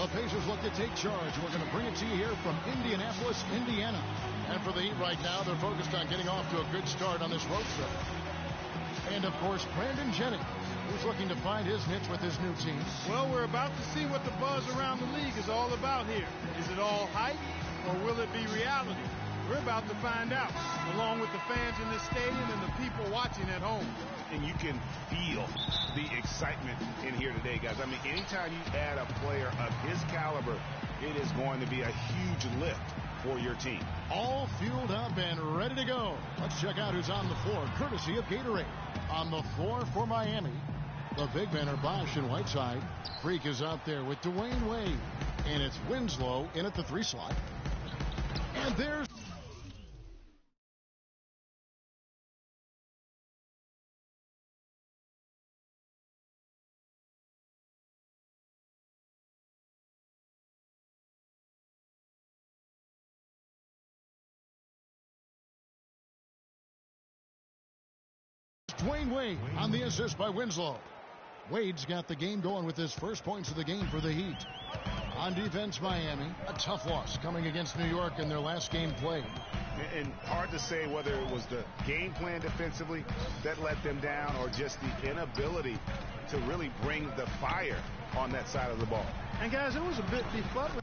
The Pacers look to take charge. We're going to bring it to you here from Indianapolis, Indiana. And for the Heat right now, they're focused on getting off to a good start on this road trip. And, of course, Brandon Jennings, who's looking to find his niche with his new team. Well, we're about to see what the buzz around the league is all about here. Is it all hype, or will it be reality? We're about to find out, along with the fans in this stadium and the people watching at home. And you can feel the excitement in here today, guys. I mean, anytime you add a player of his caliber, it is going to be a huge lift for your team. All fueled up and ready to go. Let's check out who's on the floor, courtesy of Gatorade. On the floor for Miami, the big men are Bosch and Whiteside. Freak is out there with Dwayne Wade. And it's Winslow in at the 3 slot. And there's Dwayne Wade on the assist by Winslow. Wade's got the game going with his first points of the game for the Heat. On defense, Miami, a tough loss coming against New York in their last game played. And hard to say whether it was the game plan defensively that let them down or just the inability to really bring the fire on that side of the ball. And, guys, it was a bit befuddling.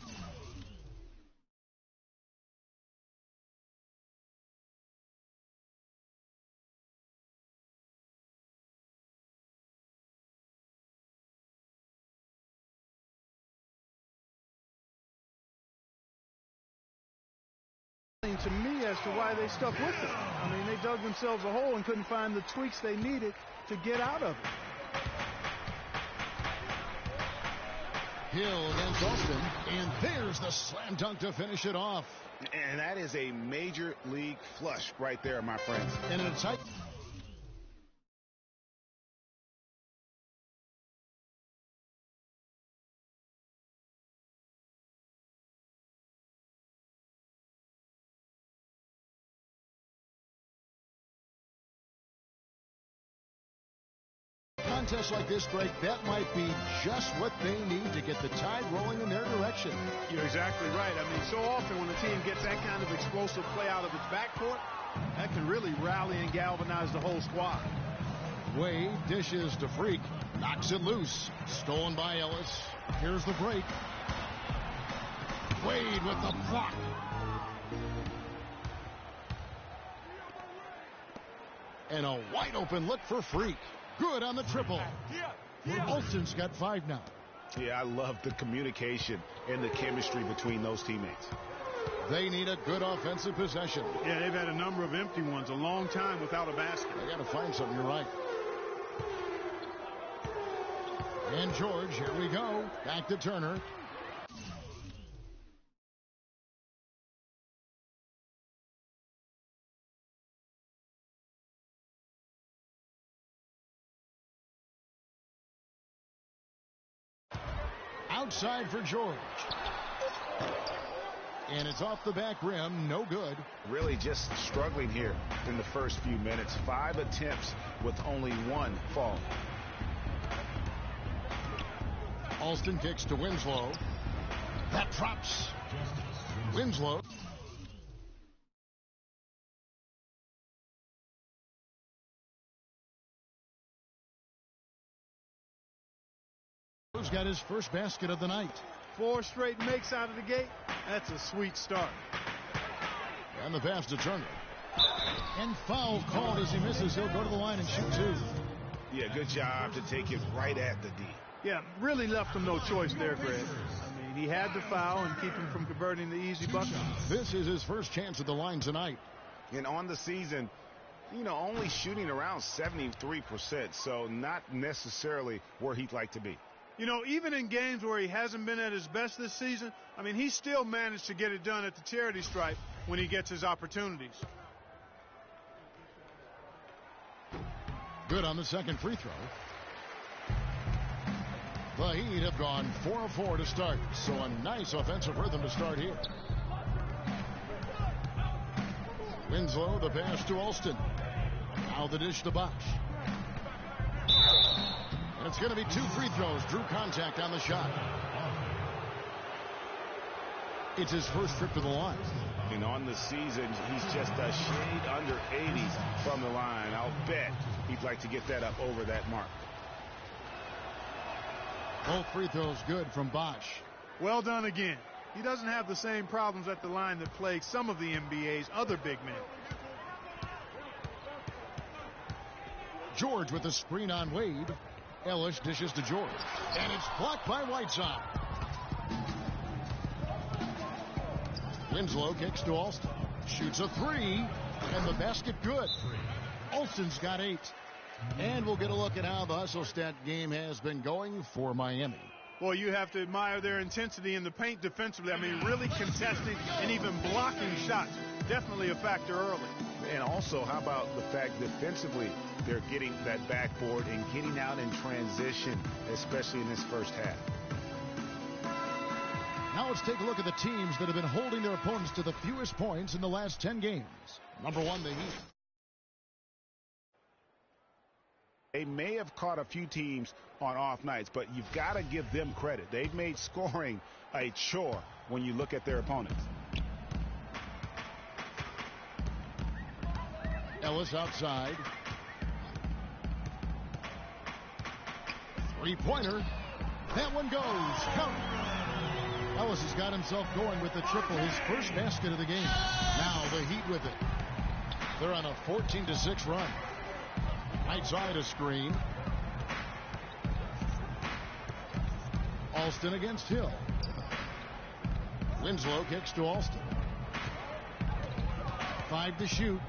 To me as to why they stuck with it. I mean, they dug themselves a hole and couldn't find the tweaks they needed to get out of it. Hill against Austin, and there's the slam dunk to finish it off. And that is a major league flush right there, my friends. And in a tight contest like this, Greg, that might be just what they need to get the tide rolling in their direction. You're exactly right. I mean, so often when a team gets that kind of explosive play out of its backcourt, that can really rally and galvanize the whole squad. Wade dishes to Freak, knocks it loose, stolen by Ellis. Here's the break. Wade with the block. And a wide open look for Freak. Good on the triple. Alston's got 5 now. Yeah, I love the communication and the chemistry between those teammates. They need a good offensive possession. Yeah, they've had a number of empty ones, a long time without a basket. They got to find something, you're right. And George, here we go. Back to Turner. Outside for George. And it's off the back rim, no good. Really just struggling here in the first few minutes. 5 attempts with only 1 fall. Alston kicks to Winslow. That drops. Winslow. Got his first basket of the night. 4 straight makes out of the gate. That's a sweet start. And the pass to Turner. And foul called as he misses. He'll go to the line and shoot 2. Yeah, good job to take it right at the D. Yeah, really left him no choice there, Greg. I mean, he had to foul and keep him from converting the easy bucket. This is his first chance at the line tonight. And on the season, you know, only shooting around 73%, so not necessarily where he'd like to be. You know, even in games where he hasn't been at his best this season, I mean, he still managed to get it done at the charity stripe when he gets his opportunities. Good on the second free throw. The Heat have gone 4 of 4 to start, so a nice offensive rhythm to start here. Winslow, the pass to Alston. Now the dish to Bosch. And it's going to be 2 free throws. Drew contact on the shot. It's his first trip to the line. And on the season, he's just a shade under 80 from the line. I'll bet he'd like to get that up over that mark. Both free throws good from Bosch. Well done again. He doesn't have the same problems at the line that plague some of the NBA's other big men. George with a screen on Wade. Ellis dishes to George. And it's blocked by Whiteside. Winslow kicks to Alston. Shoots a three. And the basket good. Alston's got 8. And we'll get a look at how the hustle stat game has been going for Miami. Well, you have to admire their intensity in the paint defensively. I mean, really contesting and even blocking shots. Definitely a factor early. And also, how about the fact defensively, they're getting that backboard and getting out in transition, especially in this first half. Now let's take a look at the teams that have been holding their opponents to the fewest points in the last 10 games. Number 1, the Heat. They may have caught a few teams on off nights, but you've got to give them credit. They've made scoring a chore when you look at their opponents. Ellis outside. Three-pointer. That one goes. Count. Ellis has got himself going with the triple, his first basket of the game. Now the Heat with it. They're on a 14-6 run. Outside a screen. Alston against Hill. Winslow kicks to Alston. 5 to shoot.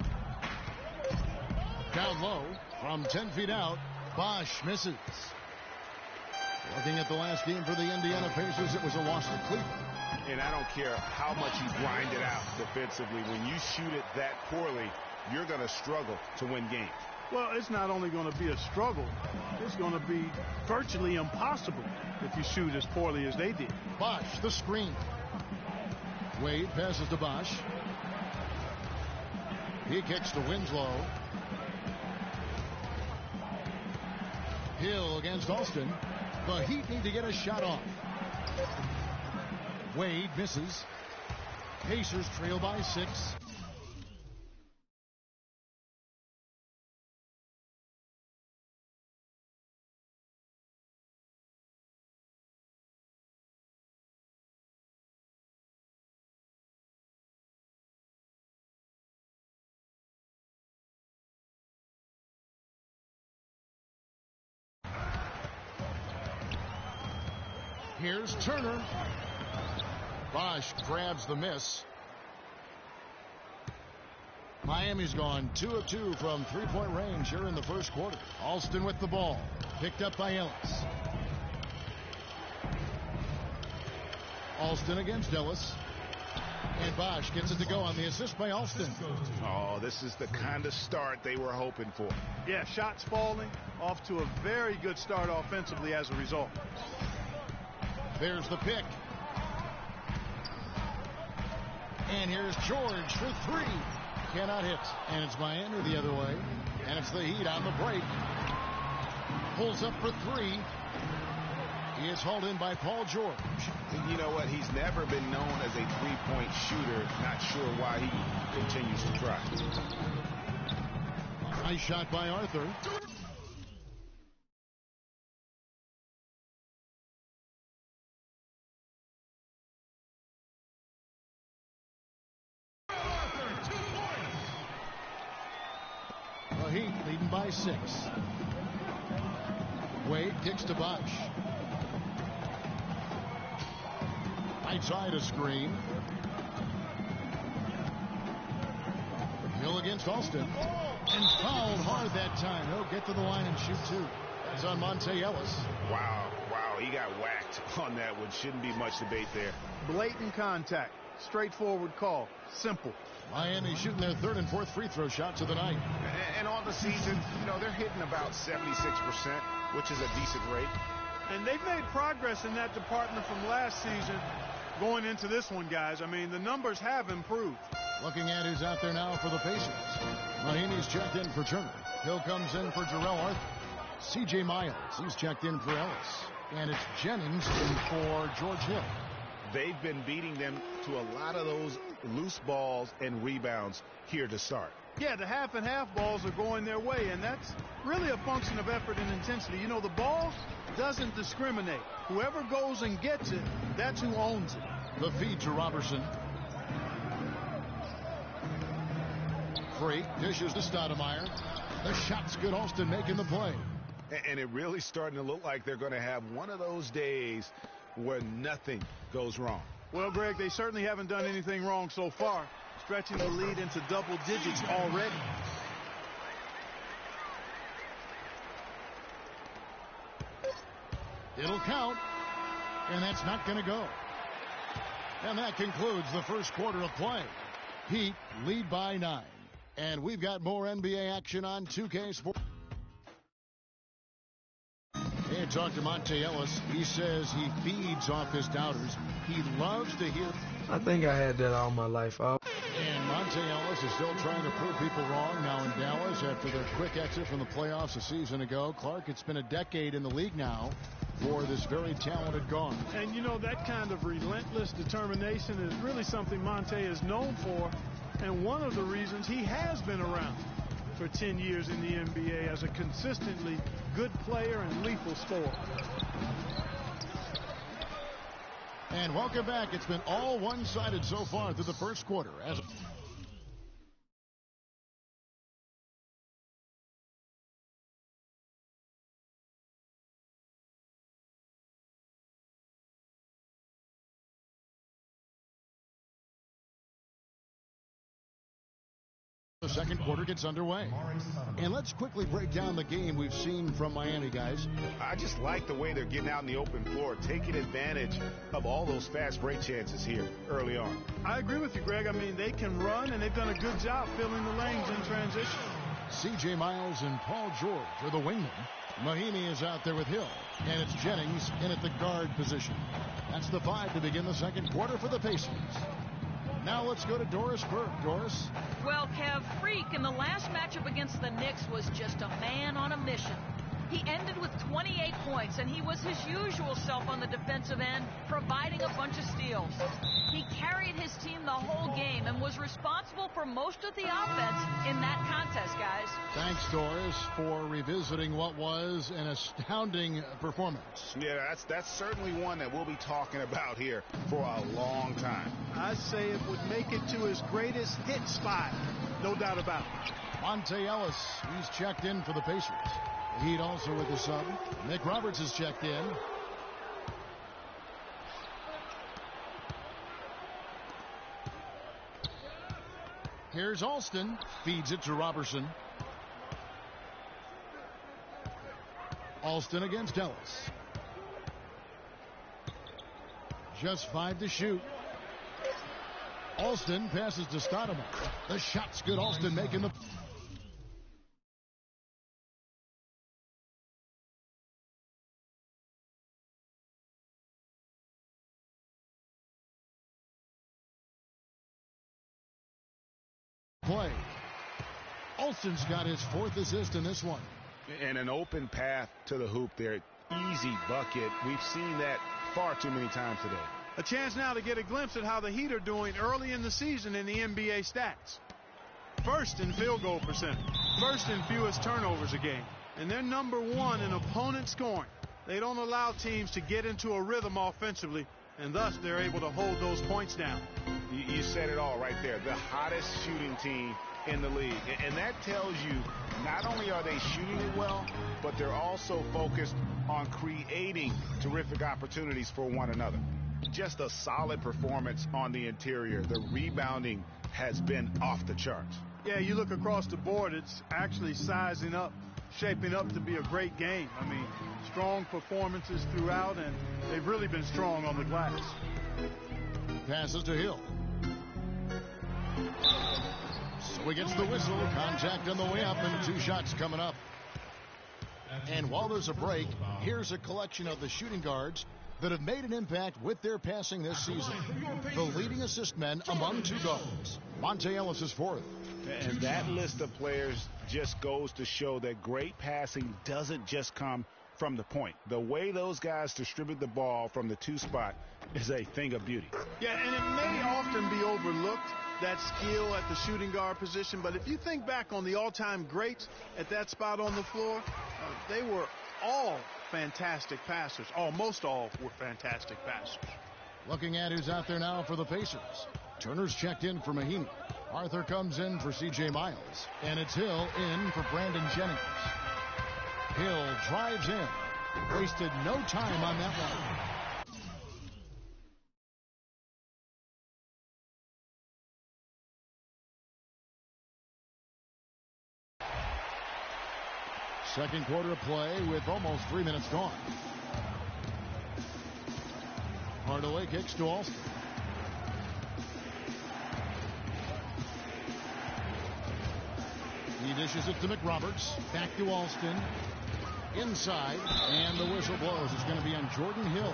Down low from 10 feet out. Bosch misses. Looking at the last game for the Indiana Pacers, it was a loss to Cleveland. And I don't care how much you grind it out defensively. When you shoot it that poorly, you're going to struggle to win games. Well, it's not only going to be a struggle, it's going to be virtually impossible if you shoot as poorly as they did. Bosch, the screen. Wade passes to Bosch. He kicks to Winslow. Hill against Alston. The Heat need to get a shot off. Wade misses. Pacers trail by 6. Here's Turner. Bosch grabs the miss. Miami's gone 2 of 2 from three-point range here in the first quarter. Alston with the ball. Picked up by Ellis. Alston against Ellis. And Bosch gets it to go on the assist by Alston. Oh, this is the kind of start they were hoping for. Yeah, shots falling. Off to a very good start offensively as a result. There's the pick. And here's George for 3. Cannot hit. And it's Miami the other way. And it's the Heat on the break. Pulls up for 3. He is hauled in by Paul George. You know what? He's never been known as a three-point shooter. Not sure why he continues to try. Nice shot by Arthur. The Heat leading by 6. Wade kicks to Bosch. Right side a screen. Hill against Alston. And fouled hard that time. He'll get to the line and shoot 2. That's on Monte Ellis. Wow, he got whacked on that one. Shouldn't be much debate there. Blatant contact. Straightforward call. Simple. Miami shooting their 3rd and 4th free throw shots of the night. And on the season, they're hitting about 76%, which is a decent rate. And they've made progress in that department from last season going into this one, guys. I mean, the numbers have improved. Looking at who's out there now for the Pacers. Mahinmi's checked in for Turner. Hill comes in for Jarrell Arthur. C.J. Miles, he's checked in for Ellis. And it's Jennings in for George Hill. they've been beating them to a lot of those loose balls and rebounds here to start. Yeah, the half and half balls are going their way, and that's really a function of effort and intensity. You know, the ball doesn't discriminate. Whoever goes and gets it, that's who owns it. The feed to Robertson. Freak dishes to Stoudemire. The shot's good. Alston making the play. And it really starting to look like they're going to have one of those days where nothing goes wrong. Well, Greg, they certainly haven't done anything wrong so far, stretching the lead into double digits already. It'll count, and that's not going to go. And that concludes the first quarter of play. Heat lead by 9. And we've got more NBA action on 2K Sports. And talk to Monte Ellis. He says he feeds off his doubters. He loves to hear. I think I had that all my life. And Monte Ellis is still trying to prove people wrong now in Dallas after their quick exit from the playoffs a season ago. Clark, it's been a decade in the league now for this very talented guard. And, you know, that kind of relentless determination is really something Monte is known for, and one of the reasons he has been around for 10 years in the NBA as a consistently good player and lethal scorer. And welcome back. It's been all one-sided so far through the first quarter. As the second quarter gets underway. And let's quickly break down the game we've seen from Miami, guys. I just like the way they're getting out in the open floor, taking advantage of all those fast break chances here early on. I agree with you, Greg. I mean, they can run, and they've done a good job filling the lanes in transition. C.J. Miles and Paul George are the wingmen. Mahinmi is out there with Hill, and it's Jennings in at the guard position. That's the 5 to begin the second quarter for the Pacers. Now let's go to Doris Burke. Doris? Well, Kev, Freak in the last matchup against the Knicks was just a man on a mission. He ended with 28 points, and he was his usual self on the defensive end, providing a bunch of steals. He carried his team the whole game and was responsible for most of the offense in that contest, guys. Thanks, Doris, for revisiting what was an astounding performance. Yeah, that's certainly one that we'll be talking about here for a long time. I'd say it would make it to his greatest hit spot, no doubt about it. Monte Ellis, he's checked in for the Pacers. Heat also with the sub. Nick Roberts is checked in. Here's Alston. Feeds it to Robertson. Alston against Ellis. Just 5 to shoot. Alston passes to Stoudemire. The shot's good. Alston making the... play. Alston's got his 4th assist in this one. And an open path to the hoop there. Easy bucket. We've seen that far too many times today. A chance now to get a glimpse at how the Heat are doing early in the season in the NBA stats. First in field goal percentage. First in fewest turnovers a game. And they're number 1 in opponent scoring. They don't allow teams to get into a rhythm offensively, and thus they're able to hold those points down. You said it all right there. The hottest shooting team in the league. And that tells you not only are they shooting it well, but they're also focused on creating terrific opportunities for one another. Just a solid performance on the interior. The rebounding has been off the charts. Yeah, you look across the board, it's actually sizing up, shaping up to be a great game. I mean, strong performances throughout, and they've really been strong on the glass. Passes to Hill. So he gets the whistle. Contact on the way up, and 2 shots coming up. And while there's a break, here's a collection of the shooting guards that have made an impact with their passing this season. The leading assist men among 2 guards. Monte Ellis is 4th. And that list of players just goes to show that great passing doesn't just come from the point. The way those guys distribute the ball from the 2 spot is a thing of beauty. Yeah, and it may often be overlooked, that skill at the shooting guard position. But if you think back on the all-time greats at that spot on the floor, they were all fantastic passers. Almost all were fantastic passers. Looking at who's out there now for the Pacers. Turner's checked in for Mahinmi. Arthur comes in for C.J. Miles. And it's Hill in for Brandon Jennings. Hill drives in. Wasted no time on that one. Second quarter of play with almost 3 minutes gone. Hardaway kicks to Alston. He dishes it to McRoberts. Back to Alston. Inside. And the whistle blows. It's going to be on Jordan Hill.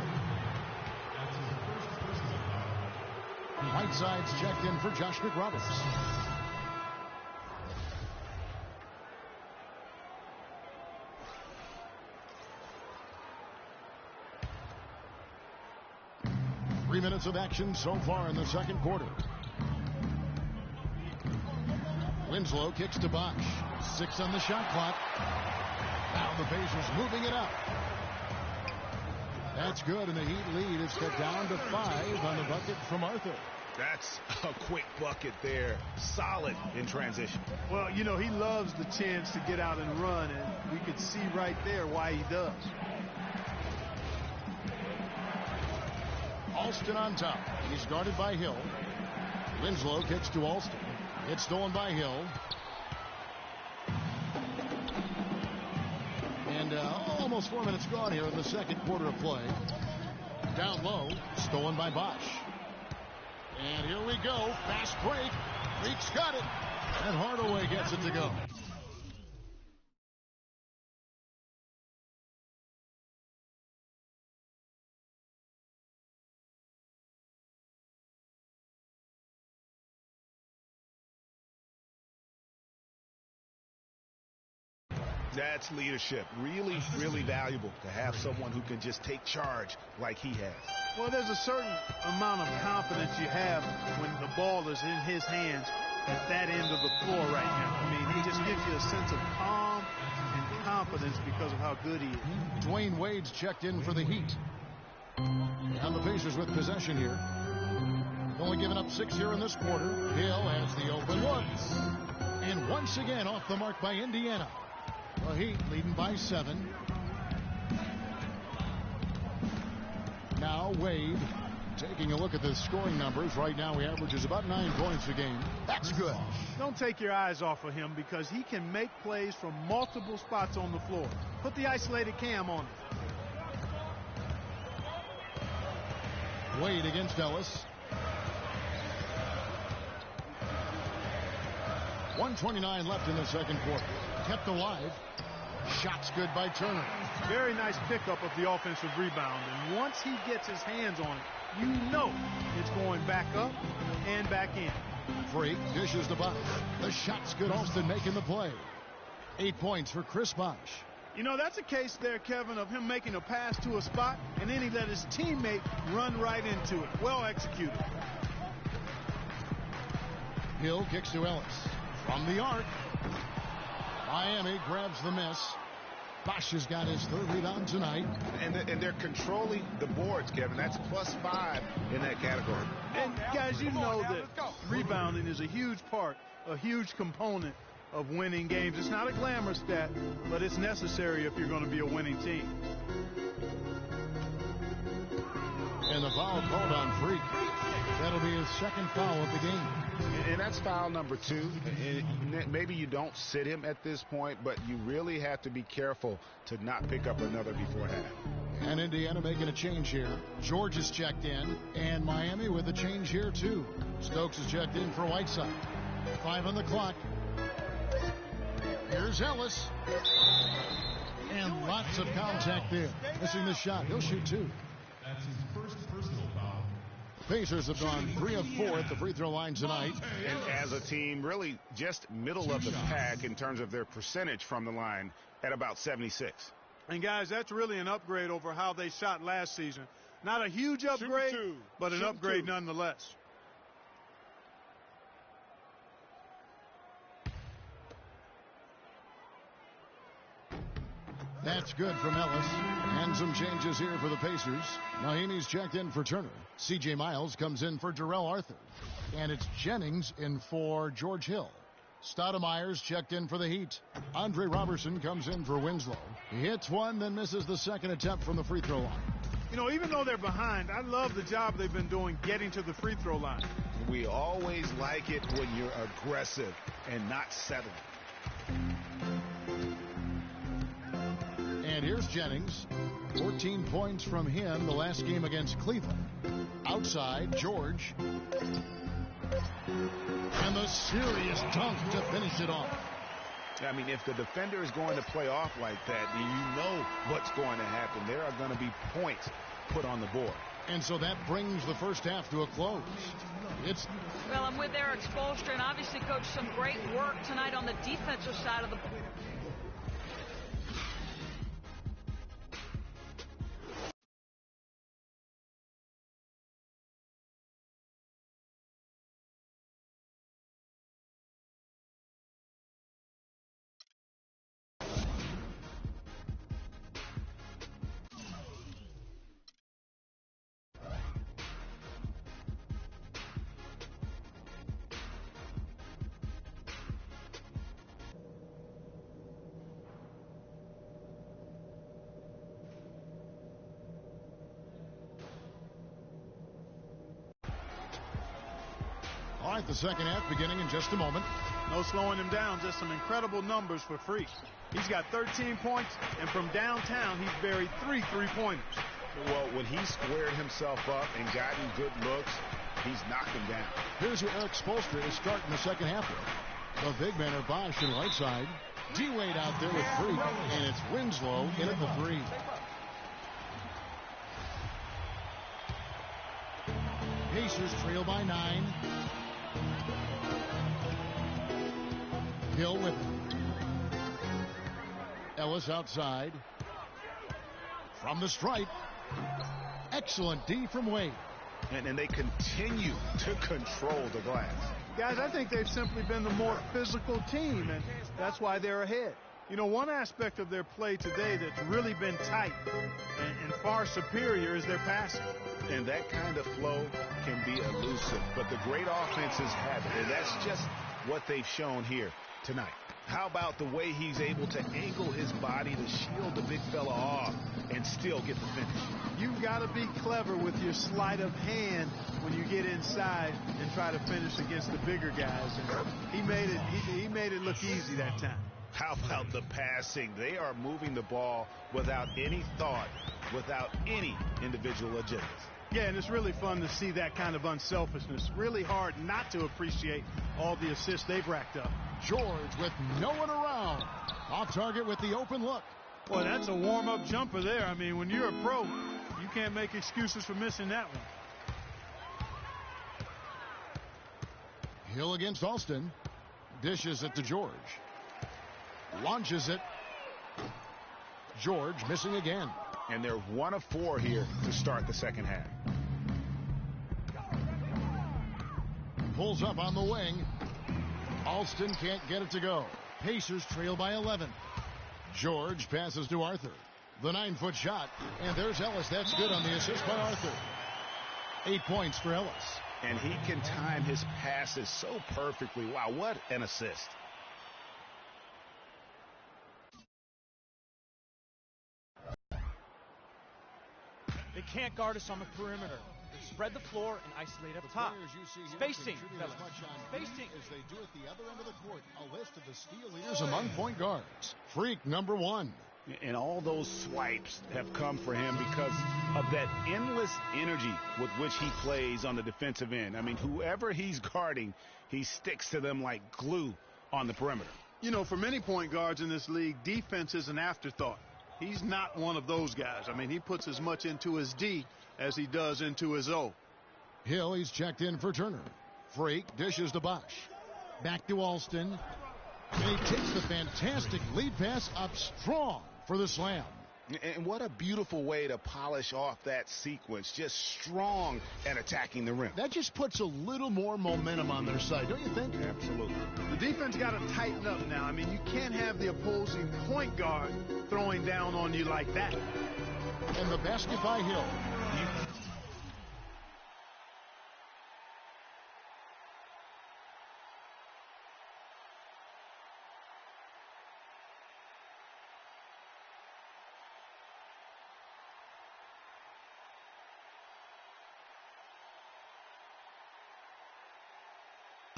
Whiteside's checked in for Josh McRoberts. Three minutes of action so far in the second quarter. Winslow kicks to Bosch. 6 on the shot clock. Now the Pacers moving it up. That's good, and the Heat lead is cut down to 5 on the bucket from Arthur. That's a quick bucket there. Solid in transition. Well, you know, he loves the chance to get out and run, and we could see right there why he does. Alston on top. He's guarded by Hill. Winslow kicks to Alston. It's stolen by Hill. And almost 4 minutes gone here in the second quarter of play. Down low. Stolen by Bosch. And here we go. Fast break. Reek's got it. And Hardaway gets it to go. That's leadership. Really, really valuable to have someone who can just take charge like he has. Well, there's a certain amount of confidence you have when the ball is in his hands at that end of the floor right now. I mean, he just gives you a sense of calm and confidence because of how good he is. Dwayne Wade's checked in for the Heat. And the Pacers with possession here. Only given up 6 here in this quarter. Hill has the open look. And once again off the mark by Indiana. The Heat leading by 7. Now Wade taking a look at the scoring numbers. Right now he averages about 9 points a game. That's good. Don't take your eyes off of him because he can make plays from multiple spots on the floor. Put the isolated cam on him. Wade against Ellis. 1:29 left in the second quarter. Kept alive. Shots good by Turner. Very nice pickup of the offensive rebound. And once he gets his hands on it, you know it's going back up and back in. Freak dishes the Bosch. The shot's good. Alston making the play. 8 points for Chris Bosch. You know, that's a case there, Kevin, of him making a pass to a spot, and then he let his teammate run right into it. Well executed. Hill kicks to Ellis. From the arc. Miami grabs the miss. Bosch has got his 3rd rebound tonight. And they're controlling the boards, Kevin. That's +5 in that category. And, guys, you know that rebounding is a huge part, a huge component of winning games. It's not a glamour stat, but it's necessary if you're going to be a winning team. And the foul called on Freak. That'll be his 2nd foul of the game. And that's foul number 2. And maybe you don't sit him at this point, but you really have to be careful to not pick up another before half. And Indiana making a change here. George is checked in, and Miami with a change here too. Stokes is checked in for Whiteside. 5 on the clock. Here's Ellis. And lots of contact there. Missing the shot. He'll shoot 2. That's his first personal foul. Pacers have gone 3 of 4 at the free throw line tonight. And as a team, really just middle of the pack in terms of their percentage from the line at about 76. And, guys, that's really an upgrade over how they shot last season. Not a huge upgrade, but an upgrade nonetheless. That's good from Ellis. And some changes here for the Pacers. Naheemi's checked in for Turner. C.J. Miles comes in for Darrell Arthur. And it's Jennings in for George Hill. Stoudemire's checked in for the Heat. Andre Robertson comes in for Winslow. He hits one, then misses the second attempt from the free throw line. You know, even though they're behind, I love the job they've been doing getting to the free throw line. We always like it when you're aggressive and not settling. And here's Jennings. 14 points from him the last game against Cleveland. Outside, George. And the serious dunk to finish it off. I mean, if the defender is going to play off like that, then you know what's going to happen. There are going to be points put on the board. And so that brings the first half to a close. Well, I'm with Eric Spoelstra, and obviously, Coach, some great work tonight on the defensive side of the ball. All right, the second half beginning in just a moment. No slowing him down, just some incredible numbers for Freak. He's got 13 points, and from downtown, he's buried 3 3-pointers. Well, when he squared himself up and gotten good looks, he's knocked him down. Here's where Eric Spoelstra is starting the second half with. The big men are Bosch and Whiteside. D-Wade out there with Freak, and it's Winslow in at the 3. Pacers trail by 9. Hill with Ellis outside. From the stripe. Excellent D from Wade. And they continue to control the glass. Guys, I think they've simply been the more physical team, and that's why they're ahead. You know, one aspect of their play today that's really been tight and far superior is their passing. And that kind of flow can be elusive, but the great offenses have it, and that's just what they've shown here tonight. How about the way he's able to angle his body to shield the big fella off and still get the finish? You've got to be clever with your sleight of hand when you get inside and try to finish against the bigger guys. And he made it look easy that time. How about the passing? They are moving the ball without any thought, without any individual agenda. Yeah, and it's really fun to see that kind of unselfishness. Really hard not to appreciate all the assists they've racked up. George with no one around. Off target with the open look. Well, that's a warm-up jumper there. I mean, when you're a pro, you can't make excuses for missing that one. Hill against Alston. Dishes it to George. Launches it. George missing again. And they're 1 of 4 here to start the second half. Pulls up on the wing. Alston can't get it to go. Pacers trail by 11. George passes to Arthur. The 9-foot shot. And there's Ellis. That's good on the assist by Arthur. 8 points for Ellis. And he can time his passes so perfectly. Wow, what an assist. They can't guard us on the perimeter. They spread the floor and isolate up top. Spacing. As much on spacing as they do at the other end of the court. A list of the steal leaders among point guards. Freak number 1. And all those swipes have come for him because of that endless energy with which he plays on the defensive end. I mean, whoever he's guarding, he sticks to them like glue on the perimeter. You know, for many point guards in this league, defense is an afterthought. He's not one of those guys. I mean, he puts as much into his D as he does into his O. Hill, he's checked in for Turner. Freak dishes to Bosch. Back to Alston. And he takes the fantastic lead pass up strong for the slam. And what a beautiful way to polish off that sequence. Just strong and attacking the rim. That just puts a little more momentum on their side, don't you think? Absolutely. The defense got to tighten up now. I mean, you can't have the opposing point guard throwing down on you like that. And the basket by Hill.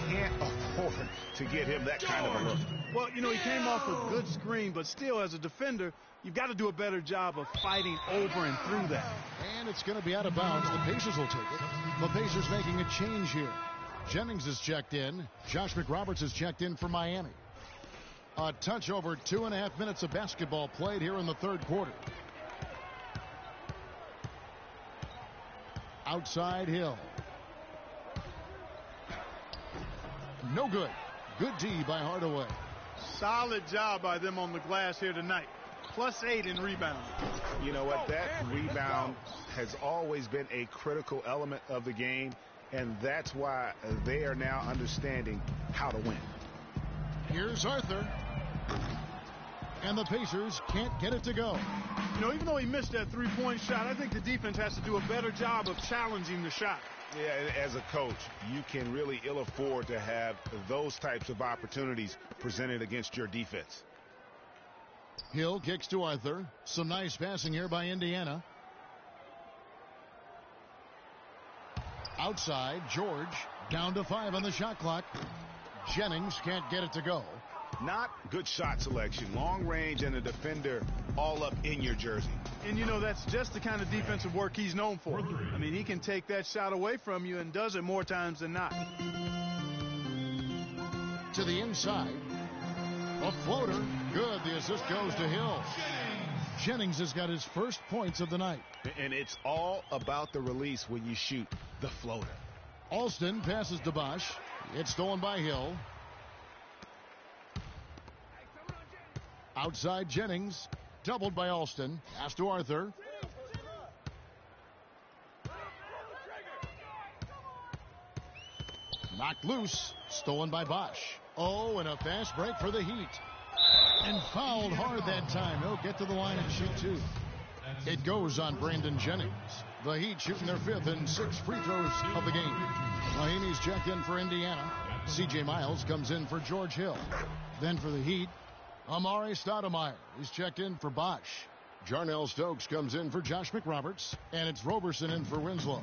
Can't afford to get him that kind of a look. Well, you know, he came off a good screen, but still, as a defender, you've got to do a better job of fighting over and through that. And it's going to be out of bounds. The Pacers will take it. The Pacers making a change here. Jennings is checked in. Josh McRoberts is checked in for Miami. A touch over 2.5 minutes of basketball played here in the third quarter. Outside Hill. No good. Good D by Hardaway. Solid job by them on the glass here tonight. +8 in rebounding. You know what? That rebound has always been a critical element of the game, and that's why they are now understanding how to win. Here's Arthur. And the Pacers can't get it to go. You know, even though he missed that three-point shot, I think the defense has to do a better job of challenging the shot. Yeah, as a coach, you can really ill afford to have those types of opportunities presented against your defense. Hill kicks to Arthur. Some nice passing here by Indiana. Outside, George. Down to 5 on the shot clock. Jennings can't get it to go. Not good shot selection. Long range and a defender all up in your jersey. And, you know, that's just the kind of defensive work he's known for. I mean, he can take that shot away from you and does it more times than not. To the inside. A floater. Good. The assist goes to Hill. Jennings has got his first points of the night. And it's all about the release when you shoot the floater. Alston passes to Bosch. It's stolen by Hill. Outside Jennings. Doubled by Alston. Pass to Arthur. Knocked loose. Stolen by Bosch. Oh, and a fast break for the Heat. And fouled hard that time. He'll get to the line and shoot two. It goes on Brandon Jennings. The Heat shooting their 5th and 6th free throws of the game. Miami's checked in for Indiana. C.J. Miles comes in for George Hill. Then for the Heat, Amare Stoudemire. He's checked in for Bosch. Jarnell Stokes comes in for Josh McRoberts. And it's Roberson in for Winslow.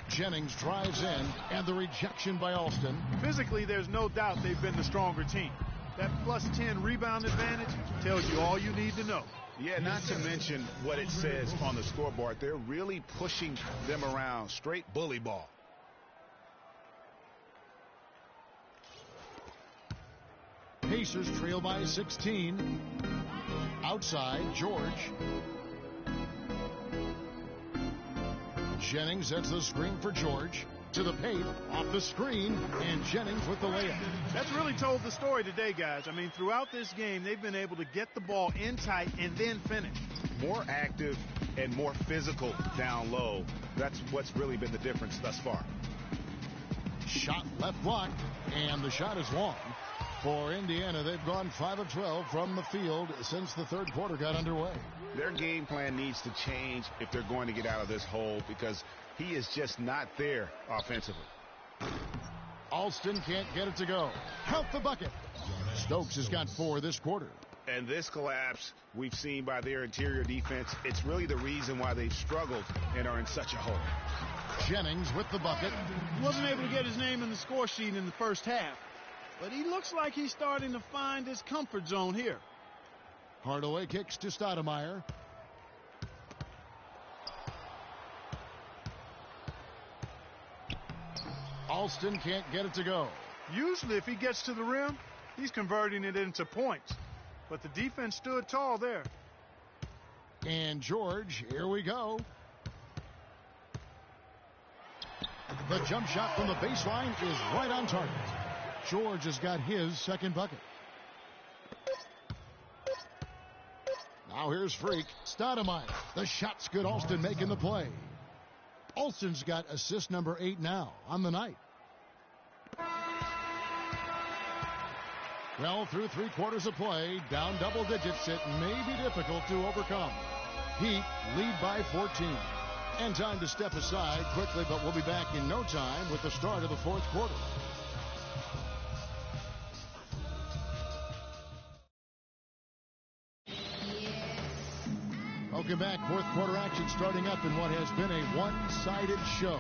Jennings drives in, and the rejection by Alston. Physically, there's no doubt they've been the stronger team. That +10 rebound advantage tells you all you need to know. Yeah, not to mention what it says on the scoreboard. They're really pushing them around. Straight bully ball. Pacers trail by 16. Outside, George. Jennings sets the screen for George. To the paint, off the screen, and Jennings with the layup. That's really told the story today, guys. I mean, throughout this game, they've been able to get the ball in tight and then finish. More active and more physical down low. That's what's really been the difference thus far. Shot left block, and the shot is long. For Indiana, they've gone 5 of 12 from the field since the third quarter got underway. Their game plan needs to change if they're going to get out of this hole, because he is just not there offensively. Alston can't get it to go. Count the bucket. Stokes has got 4 this quarter. And this collapse we've seen by their interior defense, it's really the reason why they've struggled and are in such a hole. Jennings with the bucket. He wasn't able to get his name in the score sheet in the first half, but he looks like he's starting to find his comfort zone here. Hardaway kicks to Stoudemire. Alston can't get it to go. Usually if he gets to the rim, he's converting it into points. But the defense stood tall there. And George, here we go. The jump shot from the baseline is right on target. George has got his second bucket. Now here's Freak. Stoudemire. The shot's good. Alston making the play. Alston's got assist number 8 now on the night. Well, through 3 quarters of play, down double digits, it may be difficult to overcome. Heat lead by 14. And time to step aside quickly, but we'll be back in no time with the start of the 4th quarter. Welcome back. 4th quarter action starting up in what has been a one-sided show.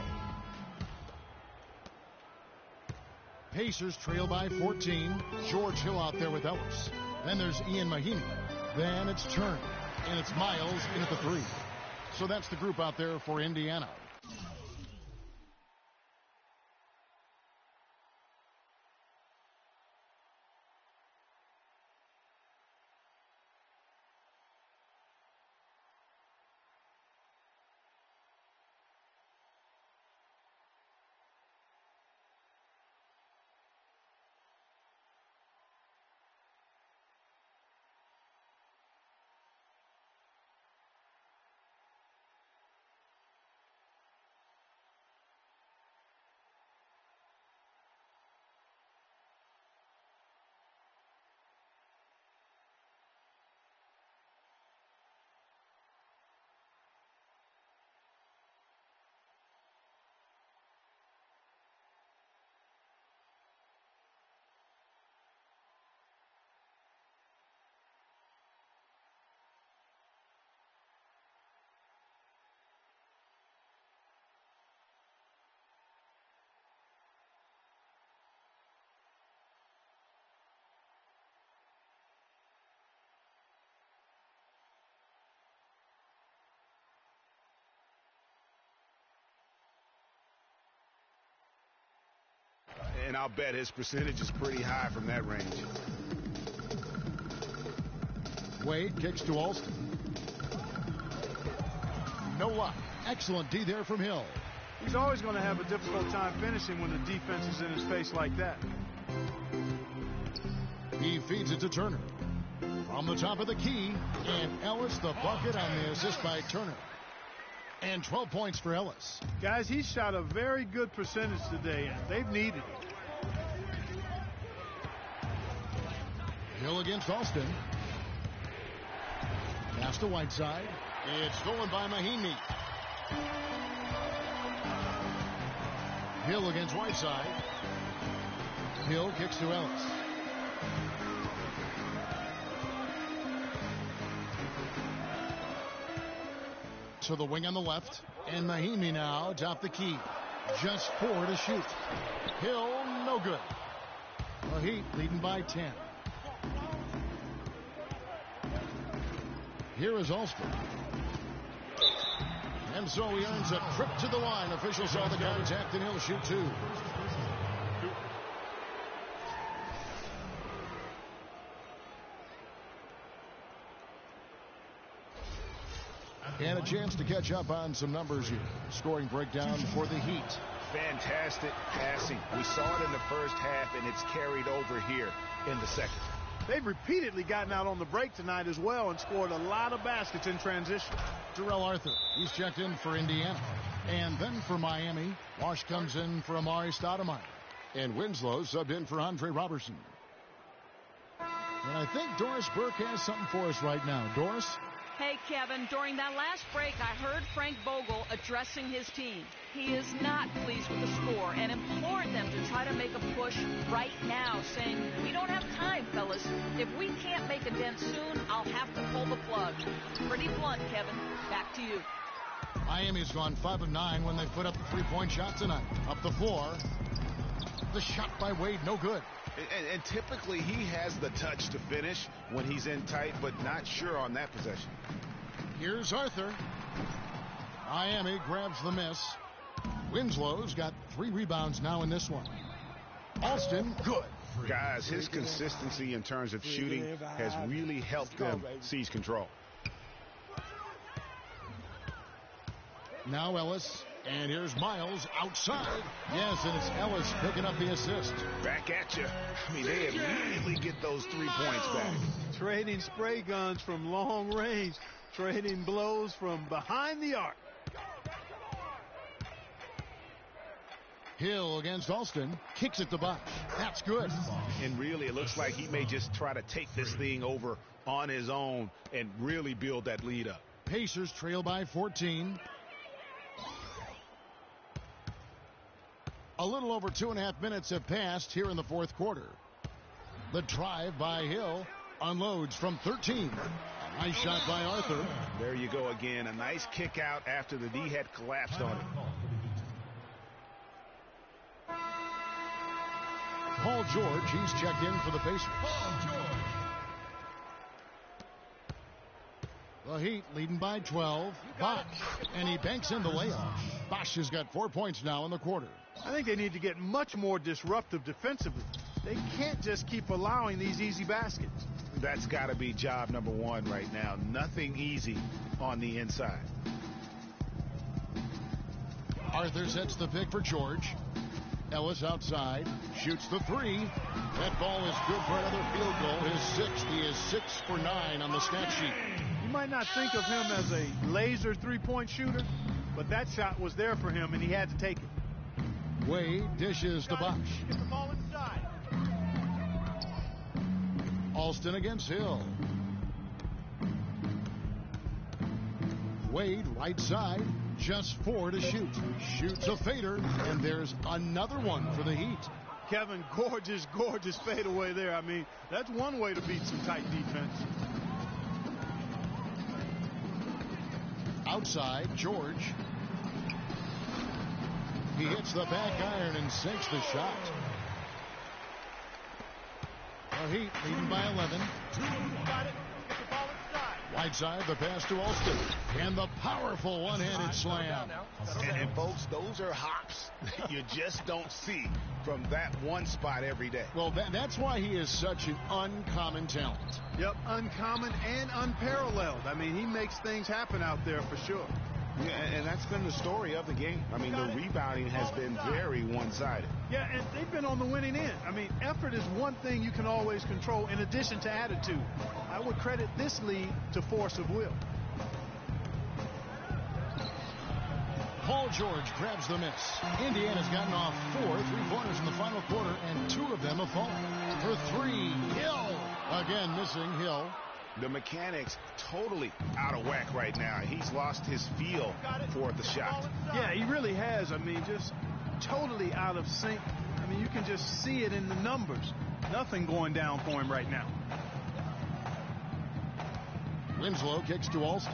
Pacers trail by 14. George Hill out there with Ellis. Then there's Ian Mahinmi. Then it's Turner. And it's Miles in at the 3. So that's the group out there for Indiana. And I'll bet his percentage is pretty high from that range. Wade kicks to Alston. No luck. Excellent D there from Hill. He's always going to have a difficult time finishing when the defense is in his face like that. He feeds it to Turner. From the top of the key, and Ellis the bucket on the assist by Turner. And 12 points for Ellis. Guys, he shot a very good percentage today, and they've needed it. Hill against Alston. Pass to Whiteside. It's stolen by Mahinmi. Hill against Whiteside. Hill kicks to Ellis. To the wing on the left. And Mahinmi now top the key. Just 4 to shoot. Hill, no good. The Heat leading by 10. Here is Alston. And so he earns a trip to the line. Officials saw the contact, and he'll shoot 2. And a chance to catch up on some numbers here. Scoring breakdown for the Heat. Fantastic passing. We saw it in the first half, and it's carried over here in the second. They've repeatedly gotten out on the break tonight as well and scored a lot of baskets in transition. Terrell Arthur, he's checked in for Indiana. And then for Miami, Wash comes in for Amari Stoudemire. And Winslow subbed in for Andre Robertson. And I think Doris Burke has something for us right now. Doris? Hey, Kevin, during that last break, I heard Frank Vogel addressing his team. He is not pleased with the score and implored them to try to make a push right now, saying, we don't have time, fellas. If we can't make a dent soon, I'll have to pull the plug. Pretty blunt, Kevin. Back to you. Miami's gone 5 of 9 when they put up the three-point shot tonight. Up the floor. The shot by Wade, no good. And typically he has the touch to finish when he's in tight, but not sure on that possession. Here's Arthur. Miami grabs the miss. Winslow's got 3 rebounds now in this one. Alston, good. Guys, his consistency in terms of shooting has really helped them seize control. Now Ellis. And here's Miles outside. Yes, and it's Ellis picking up the assist. Back at you. I mean, they immediately get those 3 points back. Trading spray guns from long range. Trading blows from behind the arc. Hill against Alston. Kicks it to Bosch. That's good. And really, it looks like he may just try to take this thing over on his own and really build that lead up. Pacers trail by 14. A little over 2.5 minutes have passed here in the fourth quarter. The drive by Hill unloads from 13. A nice shot by Arthur. There you go again. A nice kick out after the D had collapsed on him. Paul George, he's checked in for the Pacers. The Heat leading by 12. Bosch, and he banks in the layup. Bosch has got 4 points now in the quarter. I think they need to get much more disruptive defensively. They can't just keep allowing these easy baskets. That's got to be job number one right now. Nothing easy on the inside. Arthur sets the pick for George. Ellis outside, shoots the three. That ball is good for another field goal. His sixth. He is 6 for 9 on the stat sheet. You might not think of him as a laser three-point shooter, but that shot was there for him, and he had to take it. Wade dishes to Bosch. Get the ball inside. Alston against Hill. Wade right side, just 4 to shoot. Shoots a fader, and there's another one for the Heat. Kevin, gorgeous fadeaway there. I mean, that's one way to beat some tight defense. Outside, George. He hits the back iron and sinks the shot. The Heat leading by 11. Got it. Get the ball inside. Right side, the pass to Alston. And the powerful one-handed slam. And folks, those are hops you just don't see from that one spot every day. Well, that's why he is such an uncommon talent. Yep, uncommon and unparalleled. I mean, he makes things happen out there for sure. Yeah, and that's been the story of the game. I mean, the rebounding has been very one-sided. Yeah, and they've been on the winning end. I mean, effort is one thing you can always control in addition to attitude. I would credit this lead to force of will. Paul George grabs the miss. Indiana's gotten off 4 3-pointers in the final quarter, and 2 of them have fallen. For 3, Hill. Again missing. Hill. The mechanics totally out of whack right now. He's lost his feel for the shot. Yeah, he really has. I mean, just totally out of sync. I mean, you can just see it in the numbers. Nothing going down for him right now. Winslow kicks to Alston.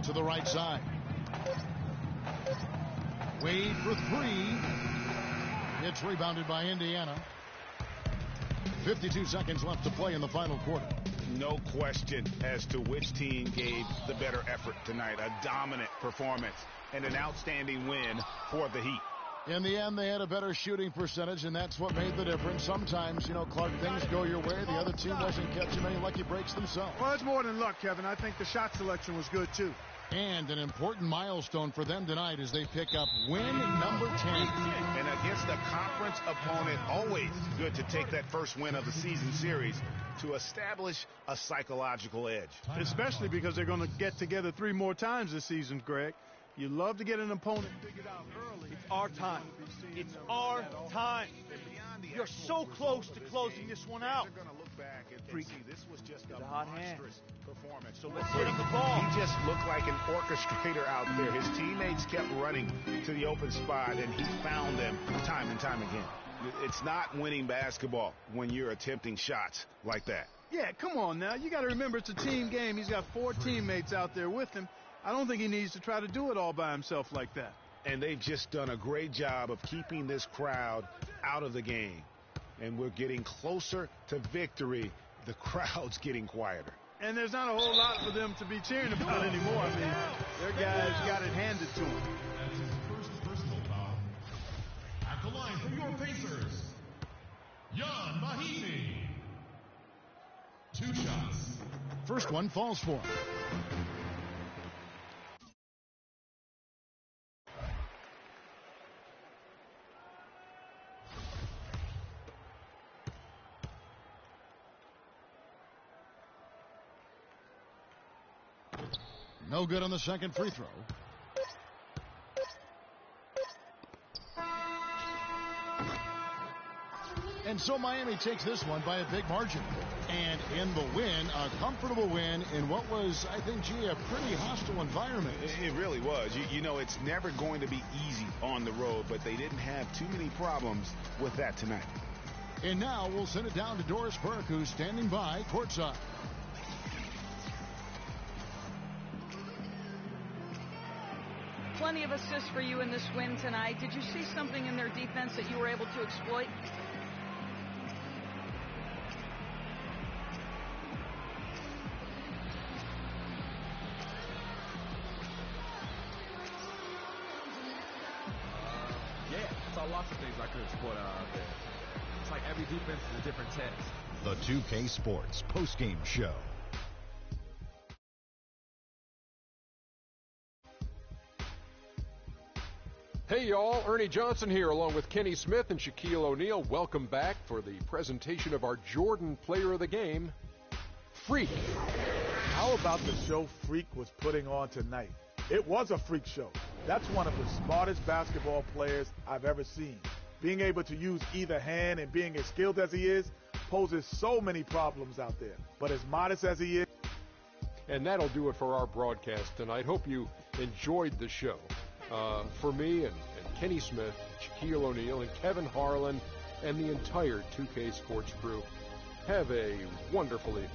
To the right side. Wade for 3. It's rebounded by Indiana. 52 seconds left to play in the final quarter. No question as to which team gave the better effort tonight. A dominant performance and an outstanding win for the Heat. In the end, they had a better shooting percentage, and that's what made the difference. Sometimes, Clark, things go your way. The other team doesn't catch many lucky breaks themselves. Well, it's more than luck, Kevin. I think the shot selection was good, too. And an important milestone for them tonight as they pick up win number 10. And against a conference opponent, always good to take that first win of the season series to establish a psychological edge. Especially because they're going to get together 3 more times this season, Greg. You love to get an opponent figured out early. It's our time. It's our time. You're so close to closing this one out. Freak. This was just a hot hand. monstrous performance. So let's get him the ball. He just looked like an orchestrator out there. His teammates kept running to the open spot, and he found them time and time again. It's not winning basketball when you're attempting shots like that. Yeah, come on now. You got to remember it's a team game. He's got 4 teammates out there with him. I don't think he needs to try to do it all by himself like that. And they've just done a great job of keeping this crowd out of the game. And we're getting closer to victory. The crowd's getting quieter. And there's not a whole lot for them to be cheering about anymore. I mean, their guys got it handed to them. That's his first personal foul. At the line for your Pacers, Jan Mahimi. 2 shots. First one falls for him. No good on the second free throw. And so Miami takes this one by a big margin. And in the win, a comfortable win in what was, I think, a pretty hostile environment. It really was. You know, it's never going to be easy on the road, but they didn't have too many problems with that tonight. And now we'll send it down to Doris Burke, who's standing by courtside. Plenty of assists for you in this win tonight. Did you see something in their defense that you were able to exploit? Yeah, I saw lots of things I could exploit out there. It's like every defense is a different test. The 2K Sports postgame show. Hey y'all, Ernie Johnson here along with Kenny Smith and Shaquille O'Neal. Welcome back for the presentation of our Jordan Player of the Game, Freak. How about the show Freak was putting on tonight? It was a freak show. That's one of the smartest basketball players I've ever seen. Being able to use either hand and being as skilled as he is poses so many problems out there. But as modest as he is. And that'll do it for our broadcast tonight. Hope you enjoyed the show. For me and Kenny Smith, Shaquille O'Neal, and Kevin Harlan, and the entire 2K Sports crew, have a wonderful evening.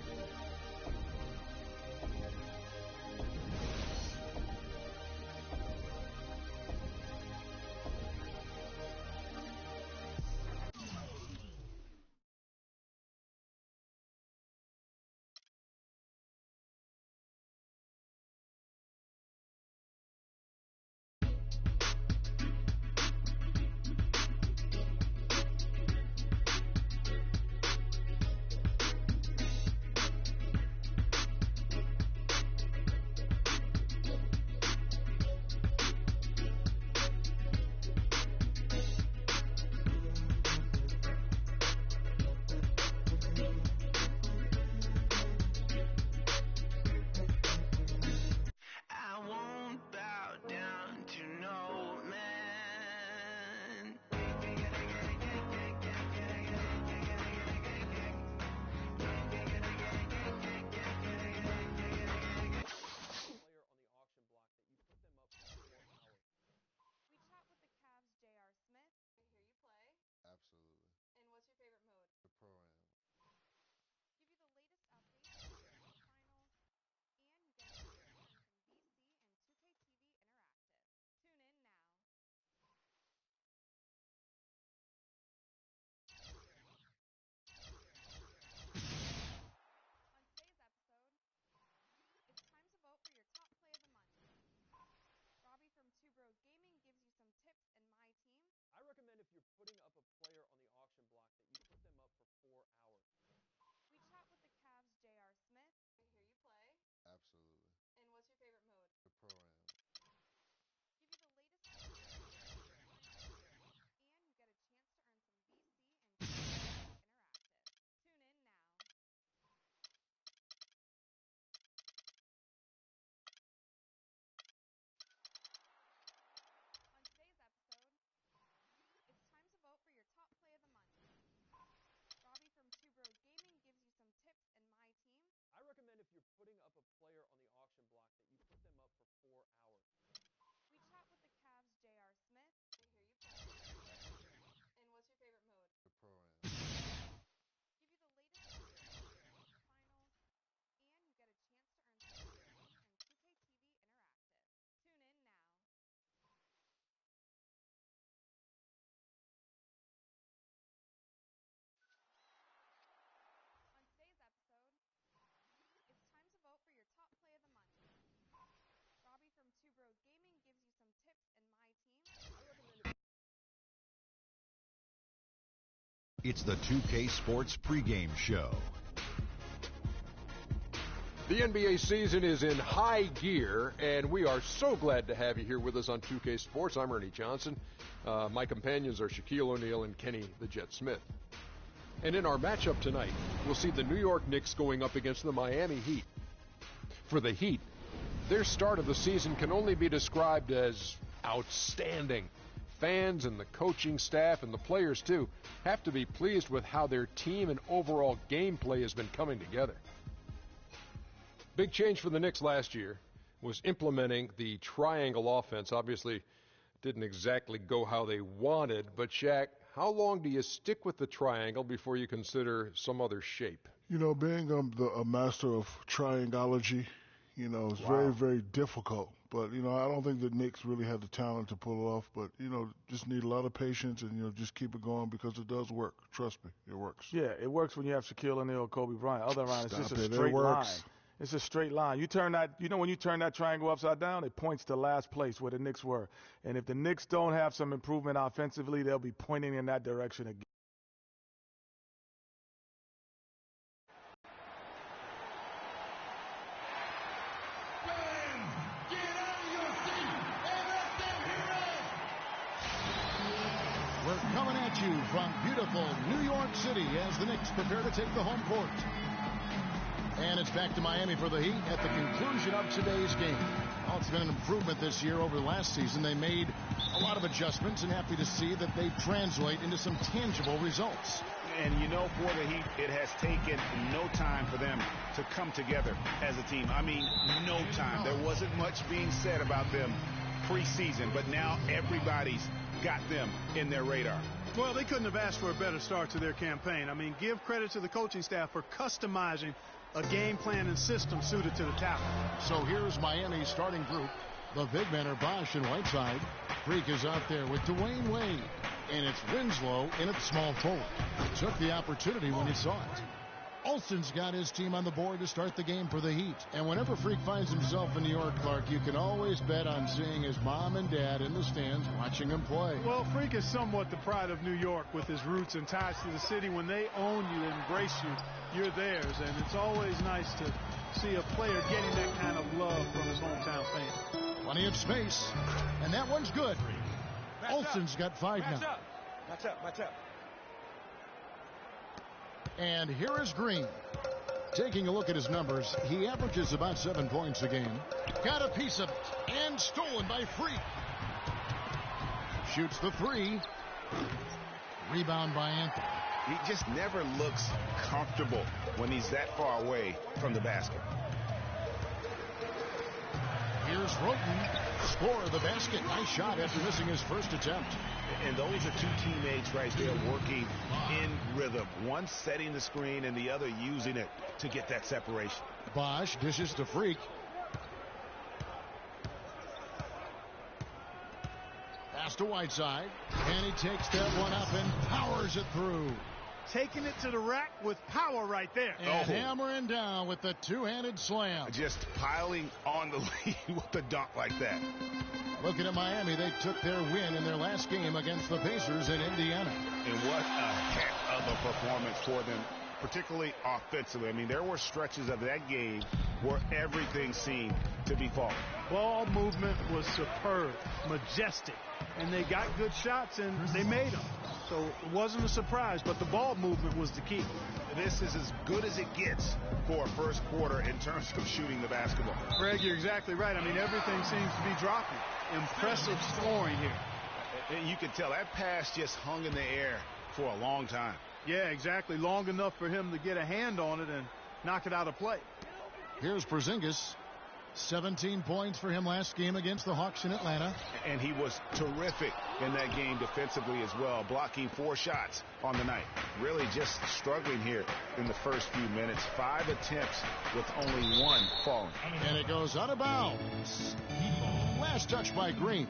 putting up a player on the auction block that you put them up for 4 hours. We chat with the Cavs' J.R. Smith. I hear you play. And what's your favorite mode? The pro am. Give you the latest of the finals, and you get a chance to earn some free and 2K TV Interactive. Tune in now. On today's episode, it's time to vote for your top play of the month. Robbie from Two Bros Gaming gives you some tips in my team. I recommend it. It's the 2K Sports pregame show. The NBA season is in high gear, and we are so glad to have you here with us on 2K Sports. I'm Ernie Johnson. My companions are Shaquille O'Neal and Kenny the Jet Smith. And in our matchup tonight, we'll see the New York Knicks going up against the Miami Heat. For the Heat, their start of the season can only be described as outstanding. Fans and the coaching staff and the players, too, have to be pleased with how their team and overall gameplay has been coming together. Big change for the Knicks last year was implementing the triangle offense. Obviously, didn't exactly go how they wanted, but Shaq, how long do you stick with the triangle before you consider some other shape? You know, being a master of triangology, you know, it's very, very difficult. But, you know, I don't think the Knicks really had the talent to pull it off. But, you know, just need a lot of patience and, you know, just keep it going because it does work. Trust me, it works. Yeah, it works when you have Shaquille O'Neal, Kobe Bryant. Other than it's just a straight it works. line. It's a straight line. You turn that, you know, when you turn that triangle upside down, it points to last place where the Knicks were. And if the Knicks don't have some improvement offensively, they'll be pointing in that direction again. We're coming at you from beautiful New York City as the Knicks prepare to take the home court. And it's back to Miami for the Heat at the conclusion of today's game. Well, it's been an improvement this year over last season. They made a lot of adjustments, and happy to see that they translate into some tangible results. And you know, for the Heat, it has taken no time for them to come together as a team. I mean, no time. There wasn't much being said about them preseason, but now everybody's got them in their radar. Well, they couldn't have asked for a better start to their campaign. I mean, give credit to the coaching staff for customizing a game plan and system suited to the talent. So here's Miami's starting group. The big men are Bosh and Whiteside. Freak is out there with Dwayne Wade. And it's Winslow in at small forward. Took the opportunity when he saw it. Olsen's got his team on the board to start the game for the Heat. And whenever Freak finds himself in New York, Clark, you can always bet on seeing his mom and dad in the stands watching him play. Well, Freak is somewhat the pride of New York with his roots and ties to the city. When they own you, embrace you, you're theirs. And it's always nice to see a player getting that kind of love from his hometown fans. Plenty of space. And that one's good. Olsen's got 5 now. Match up. And here is Green. Taking a look at his numbers, he averages about 7 points a game. Got a piece of it, and stolen by Freak. Shoots the 3. Rebound by Anthony. He just never looks comfortable when he's that far away from the basket. Here's Roten. Score the basket. Nice shot after missing his first attempt. And those are two teammates right there working in rhythm. One setting the screen and the other using it to get that separation. Bosh dishes to Freak. Pass to Whiteside. And he takes that one up and powers it through. Taking it to the rack with power right there. And hammering down with the two-handed slam. Just piling on the lead with a dunk like that. Looking at Miami, they took their win in their last game against the Pacers in Indiana. And what a heck of a performance for them, particularly offensively. I mean, there were stretches of that game where everything seemed to be falling. Ball movement was superb, majestic, and they got good shots and they made them. So it wasn't a surprise, but the ball movement was the key. This is as good as it gets for a first quarter in terms of shooting the basketball. Greg, you're exactly right. I mean, everything seems to be dropping. Impressive scoring here. And you can tell that pass just hung in the air for a long time. Yeah, exactly. Long enough for him to get a hand on it and knock it out of play. Here's Porzingis. 17 points for him last game against the Hawks in Atlanta. And he was terrific in that game defensively as well, blocking 4 shots on the night. Really just struggling here in the first few minutes. 5 attempts with only 1 falling. And it goes out of bounds. Last touch by Green.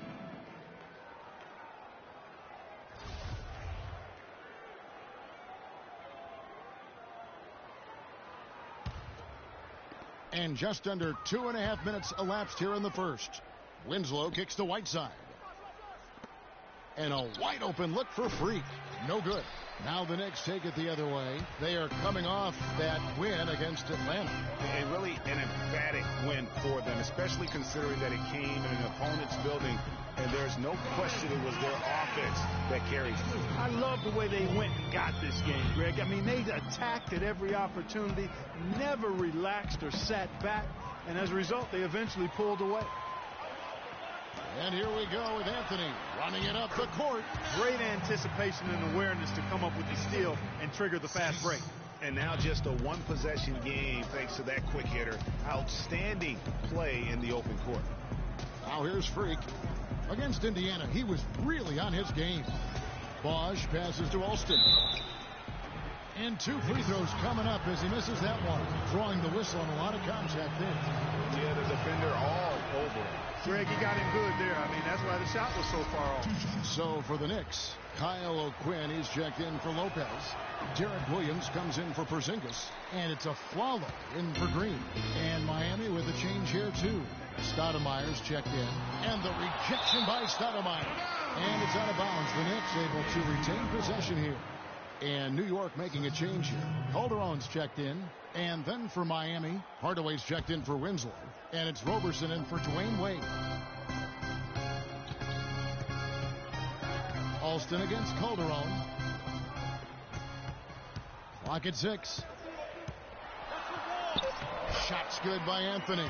And just under 2.5 minutes elapsed here in the first. Winslow kicks to Whiteside. And a wide open look for Freak. No good. Now the Knicks take it the other way. They are coming off that win against Atlanta. And really an emphatic win for them, especially considering that it came in an opponent's building. And there's no question it was their offense that carried them. I love the way they went and got this game, Greg. I mean, they attacked at every opportunity, never relaxed or sat back, and as a result, they eventually pulled away. And here we go with Anthony running it up the court. Great anticipation and awareness to come up with the steal and trigger the fast break. And now just a 1-possession game thanks to that quick hitter. Outstanding play in the open court. Now here's Freak. Against Indiana, he was really on his game. Bosch passes to Alston. And 2 free throws coming up as he misses that one. Drawing the whistle on a lot of contact there. Yeah, the defender all over him. Greg, he got him good there. I mean, that's why the shot was so far off. So for the Knicks, Kyle O'Quinn is checked in for Lopez. Derek Williams comes in for Porzingis. And it's a Flalo in for Green. And Miami with a change here, too. Stoudemire's checked in. And the rejection by Stoudemire. And it's out of bounds. The Knicks able to retain possession here. And New York making a change here. Calderon's checked in. And then for Miami, Hardaway's checked in for Winslow. And it's Roberson in for Dwayne Wade. Alston against Calderon. Clock at 6. Shot's good by Anthony.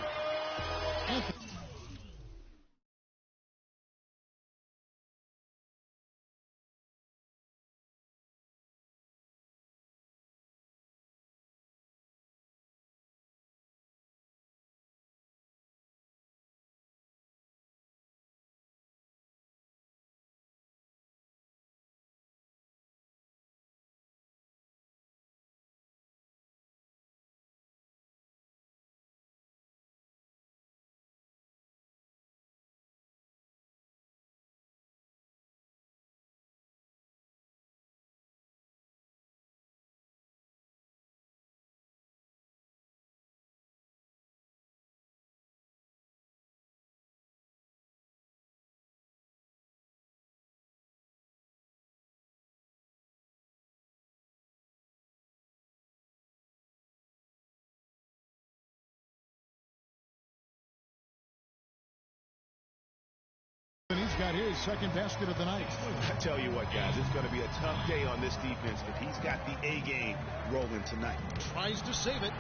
And he's got his second basket of the night. I tell you what, guys, it's going to be a tough day on this defense, but he's got the A game rolling tonight. Tries to save it.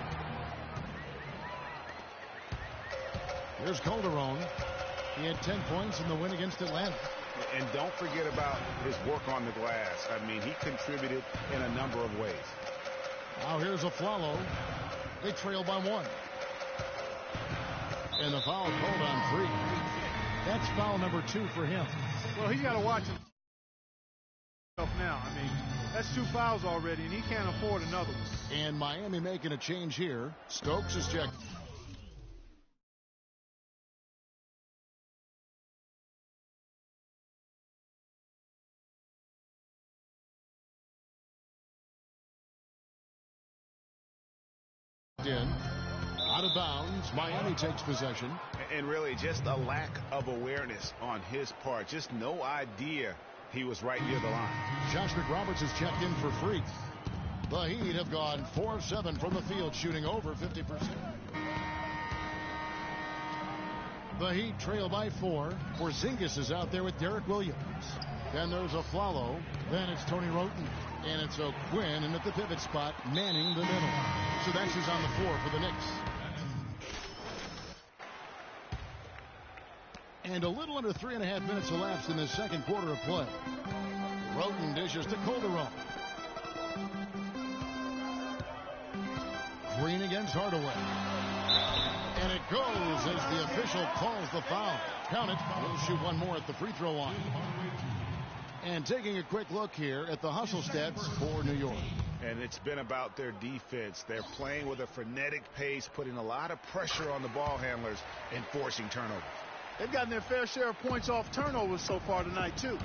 Here's Calderon. He had 10 points in the win against Atlanta. And don't forget about his work on the glass. I mean, he contributed in a number of ways. Now here's a Flalo. They trail by 1. And the foul called on Freak. That's foul number 2 for him. Well, he's got to watch himself now. I mean, that's 2 fouls already, and he can't afford another one. And Miami making a change here. Stokes is checked. In. Out of bounds. Miami takes possession. And really just a lack of awareness on his part. Just no idea he was right near the line. Josh McRoberts is checked in for Freak. The Heat have gone 4 of 7 from the field, shooting over 50%. The Heat trail by 4. Porzingis is out there with Derek Williams. Then there's a Flalo. Then it's Tony Roten. And it's O'Quinn in at the pivot spot, manning the middle. So that's who's on the floor for the Knicks. And a little under 3.5 minutes elapsed in the second quarter of play. Roten dishes to Calderon. Green against Hardaway. The official calls the foul. Count it. We'll shoot one more at the free throw line. And taking a quick look here at the hustle stats for New York. And it's been about their defense. They're playing with a frenetic pace, putting a lot of pressure on the ball handlers and forcing turnovers. They've gotten their fair share of points off turnovers so far tonight, too.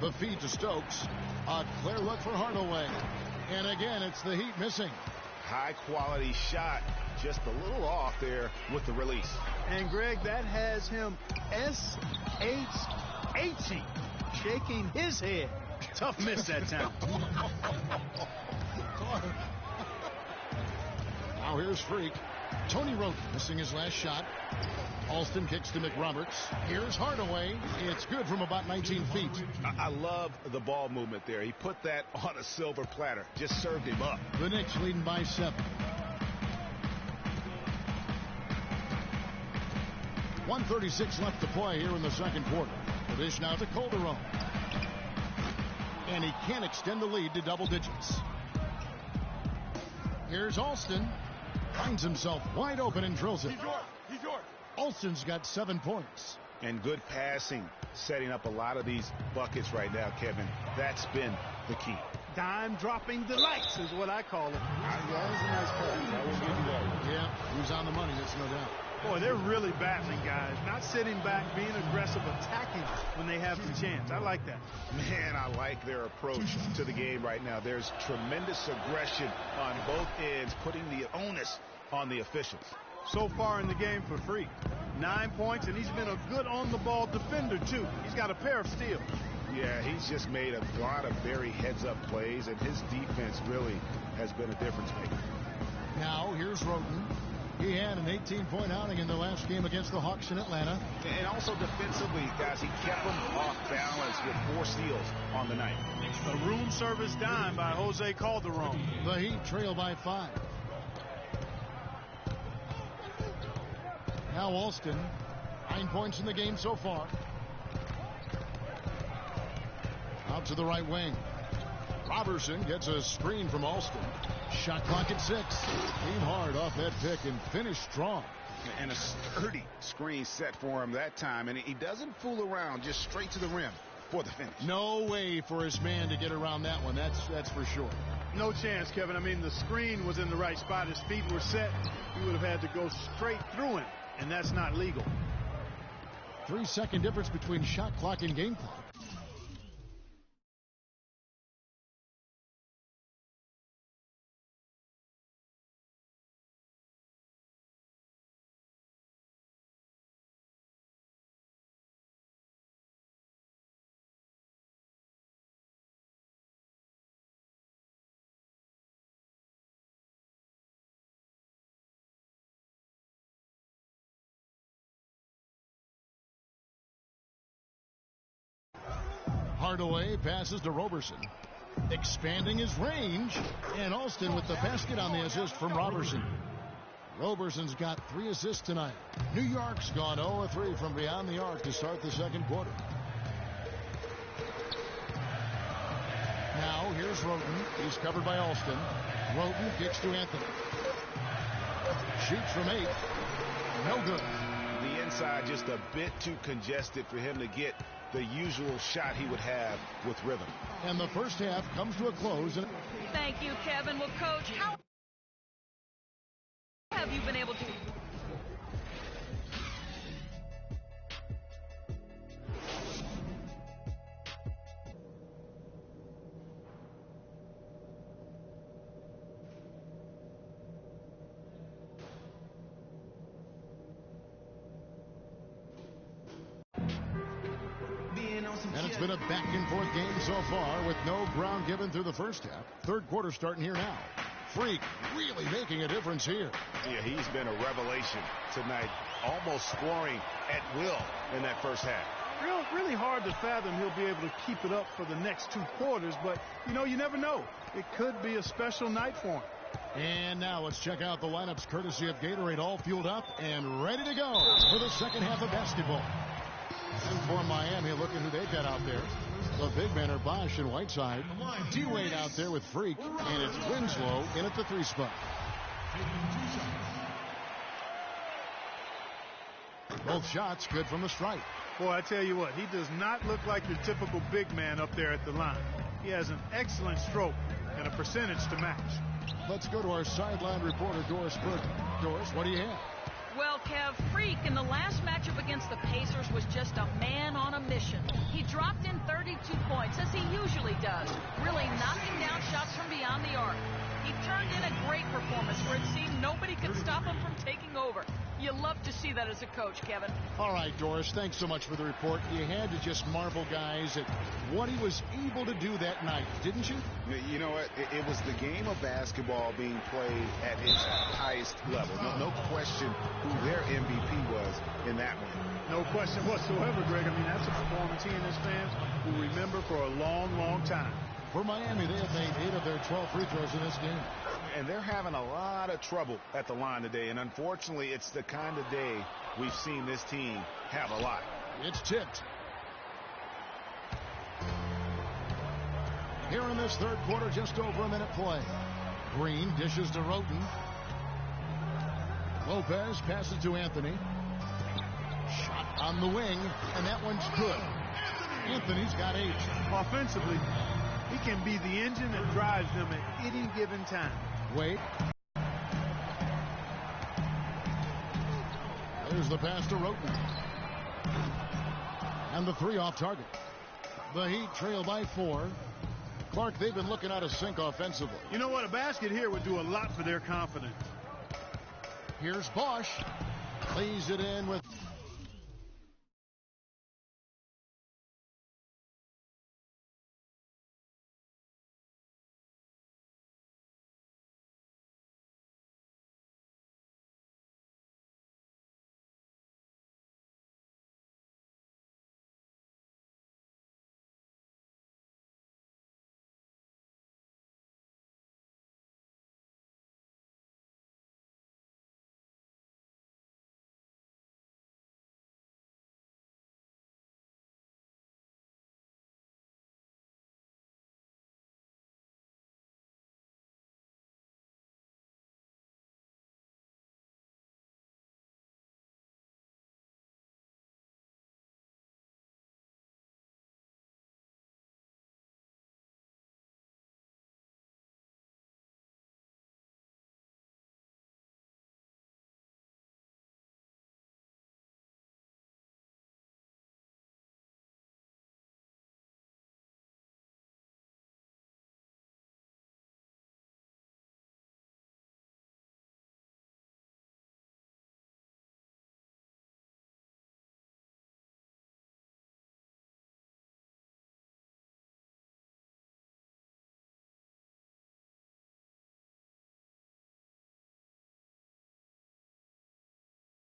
The feed to Stokes. A clear look for Hardaway. And again, it's the Heat missing. High-quality shot, just a little off there with the release. And, Greg, that has him S-H-H-ing, shaking his head. Tough miss that time. Now here's Freak. Tony Roden missing his last shot. Alston kicks to McRoberts. Here's Hardaway. It's good from about 19 feet. I love the ball movement there. He put that on a silver platter. Just served him up. The Knicks leading by 7. 1:36 left to play here in the second quarter. The dish now to Calderon. And he can't extend the lead to double digits. Here's Alston. Finds himself wide open and drills it. He's yours. Alston's got 7 points. And good passing, setting up a lot of these buckets right now, Kevin. That's been the key. Dime-dropping delights is what I call it. Yeah, that's a nice pass. I will give you that. Yeah, he's on the money, that's no doubt. Boy, they're really battling, guys. Not sitting back, being aggressive, attacking when they have the chance. I like that. Man, I like their approach to the game right now. There's tremendous aggression on both ends, putting the onus on the officials. So far in the game for Freak, 9 points, and he's been a good on-the-ball defender, too. He's got a pair of steals. Yeah, he's just made a lot of very heads-up plays, and his defense really has been a difference maker. Now, here's Roden. He had an 18-point outing in the last game against the Hawks in Atlanta. And also defensively, guys, he kept them off balance with 4 steals on the night. A room service dime by Jose Calderon. The Heat trail by 5. Now Alston, 9 points in the game so far. Out to the right wing. Robertson gets a screen from Alston. Shot clock at 6. Came hard off that pick and finished strong. And a sturdy screen set for him that time. And he doesn't fool around, just straight to the rim for the finish. No way for his man to get around that one. That's for sure. No chance, Kevin. I mean, the screen was in the right spot. His feet were set. He would have had to go straight through him, and that's not legal. 3-second difference between shot clock and game clock. Hardaway passes to Robertson, expanding his range, and Alston with the basket on the assist from Robertson. Roberson's got 3 assists tonight. New York's gone 0-3 from beyond the arc to start the second quarter. Now here's Roden. He's covered by Alston. Roden kicks to Anthony. Shoots from 8. No good. The inside just a bit too congested for him to get the usual shot he would have with rhythm. And the first half comes to a close. Thank you, Kevin. Well, Coach, how have you been able to... And it's been a back-and-forth game so far with no ground given through the first half. Third quarter starting here now. Freak really making a difference here. Yeah, he's been a revelation tonight, almost scoring at will in that first half. Really hard to fathom he'll be able to keep it up for the next 2 quarters, but, you never know. It could be a special night for him. And now let's check out the lineups courtesy of Gatorade, all fueled up and ready to go for the second half of basketball. And for Miami, look at who they've got out there. The big men are Bosch and Whiteside. D-Wade out there with Freak, and it's Winslow in at the 3 spot. Both shots good from the stripe. Boy, I tell you what, he does not look like your typical big man up there at the line. He has an excellent stroke and a percentage to match. Let's go to our sideline reporter, Doris Burke. Doris, what do you have? Well, Kev, Freak in the last matchup against the Pacers was just a man on a mission. He dropped in 32 points, as he usually does, really knocking down shots from beyond the arc. He turned in a great performance where it seemed nobody could stop him from taking over. You love to see that as a coach, Kevin. All right, Doris, thanks so much for the report. You had to just marvel, guys, at what he was able to do that night, didn't you? You know what? It was the game of basketball being played at its highest level. No question who their MVP was in that one. No question whatsoever, Greg. I mean, that's a performance he and his fans will remember for a long, long time. For Miami, they have made 8 of their 12 free throws in this game. And they're having a lot of trouble at the line today. And unfortunately, it's the kind of day we've seen this team have a lot. It's tipped. Here in this third quarter, just over a minute play. Green dishes to Roten. Lopez passes to Anthony. Shot on the wing, and that one's good. Anthony's got 8. Offensively, he can be the engine that drives them at any given time. Wade. There's the pass to Roten. And the 3 off target. The Heat trail by 4. Clark, they've been looking out of sync offensively. You know what? A basket here would do a lot for their confidence. Here's Bosch. Lays it in with...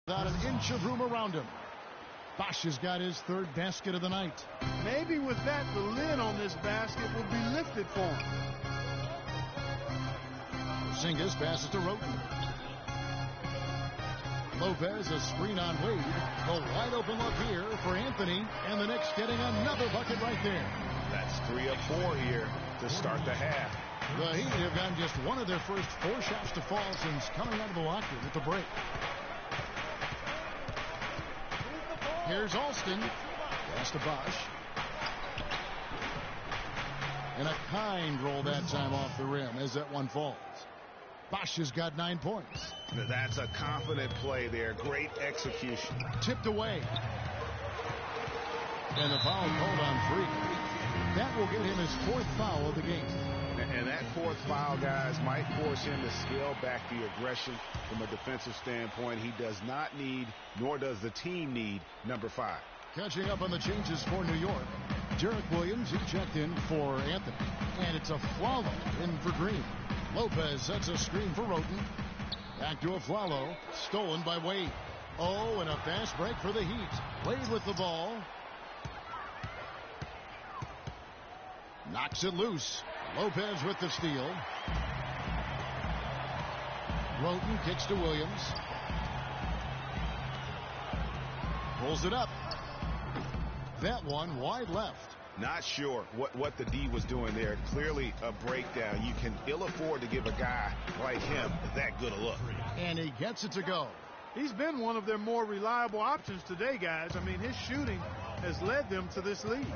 Without an inch of room around him. Bosch has got his 3rd basket of the night. Maybe with that, the lid on this basket will be lifted for him. Porzingis passes to Roten. Lopez, a screen on Wade. The wide open look here for Anthony. And the Knicks getting another bucket right there. That's 3 of 4 here to start the half. The Heat have gotten just one of their first 4 shots to fall since coming out of the locker room at the break. Here's Alston. Pass to Bosch. And a kind roll that time off the rim as that one falls. Bosch has got 9 points. That's a confident play there. Great execution. Tipped away. And a foul called on Freak. That will get him his 4th foul of the game. And that 4th foul, guys, might force him to scale back the aggression from a defensive standpoint. He does not need, nor does the team need, number 5. Catching up on the changes for New York. Derek Williams, he checked in for Anthony. And it's a Flalo in for Green. Lopez sets a screen for Roten. Back to a Flalo. Stolen by Wade. Oh, and a fast break for the Heat. Wade with the ball. Knocks it loose. Lopez with the steal. Roten kicks to Williams. Pulls it up. That one wide left. Not sure what the D was doing there. Clearly a breakdown. You can ill afford to give a guy like him that good a look. And he gets it to go. He's been one of their more reliable options today, guys. I mean, his shooting has led them to this lead.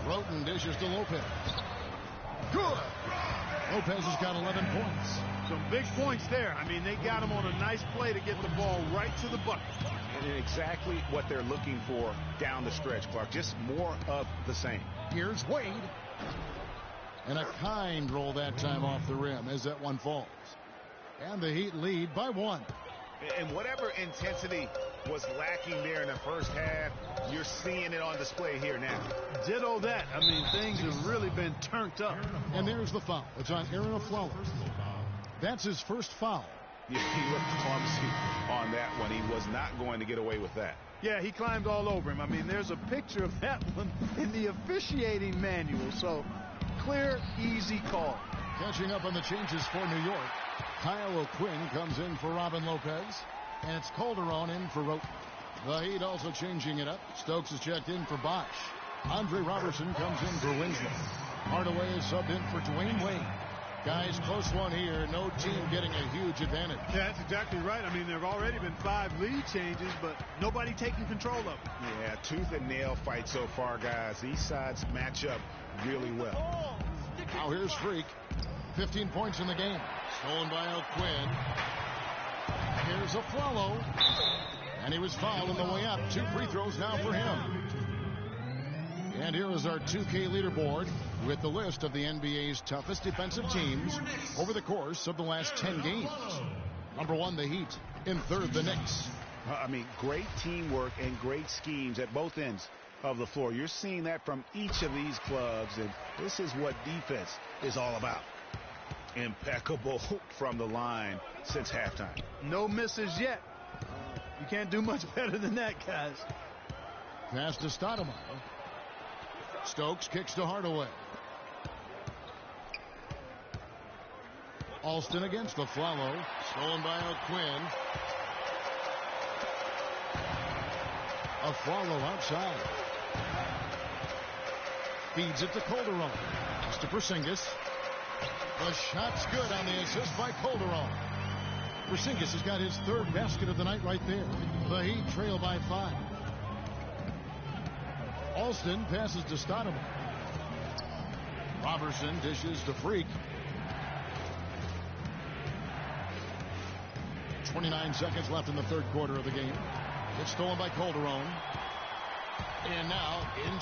Roten dishes to Lopez. Good. Lopez has got 11 points. Some big points there. I mean, they got him on a nice play to get the ball right to the bucket. And exactly what they're looking for down the stretch, Clark. Just more of the same. Here's Wade. And a kind roll that time off the rim as that one falls. And the Heat lead by 1. And whatever intensity was lacking there in the first half, you're seeing it on display here now. Ditto that. I mean, things have really been turned up. And there's the foul. It's on Aaron Aflalo. That's his first foul. Yeah, he looked clumsy on that one. He was not going to get away with that. Yeah, he climbed all over him. I mean, there's a picture of that one in the officiating manual. So, clear, easy call. Catching up on the changes for New York. Kyle O'Quinn comes in for Robin Lopez. And it's Calderon in for Roten. The Heat also changing it up. Stokes is checked in for Bosch. Andre Robertson comes in for Winslow. Hardaway is subbed in for Dwayne Wade. Guys, close one here. No team getting a huge advantage. Yeah, that's exactly right. I mean, there have already been 5 lead changes, but nobody taking control of it. Yeah, tooth and nail fight so far, guys. These sides match up really well. Now here's Freak. 15 points in the game. Stolen by O'Quinn. Here's Aflalo. And he was fouled on the way up. 2 free throws now for him. And here is our 2K leaderboard with the list of the NBA's toughest defensive teams over the course of the last 10 games. Number 1, the Heat. In 3rd, the Knicks. I mean, great teamwork and great schemes at both ends of the floor. You're seeing that from each of these clubs, and this is what defense is all about. Impeccable from the line since halftime. No misses yet. You can't do much better than that, guys. Pass to Stoudemire. Stokes kicks to Hardaway. Alston against Aflalo. Stolen by O'Quinn. Aflalo outside. Feeds it to Calderon. Pass to Porzingis. The shot's good on the assist by Calderon. Porzingis has got his 3rd basket of the night right there. The Heat trail by 5. Alston passes to Stoudemire. Robertson dishes to Freak. 29 seconds left in the 3rd quarter of the game. It's stolen by Calderon. And now in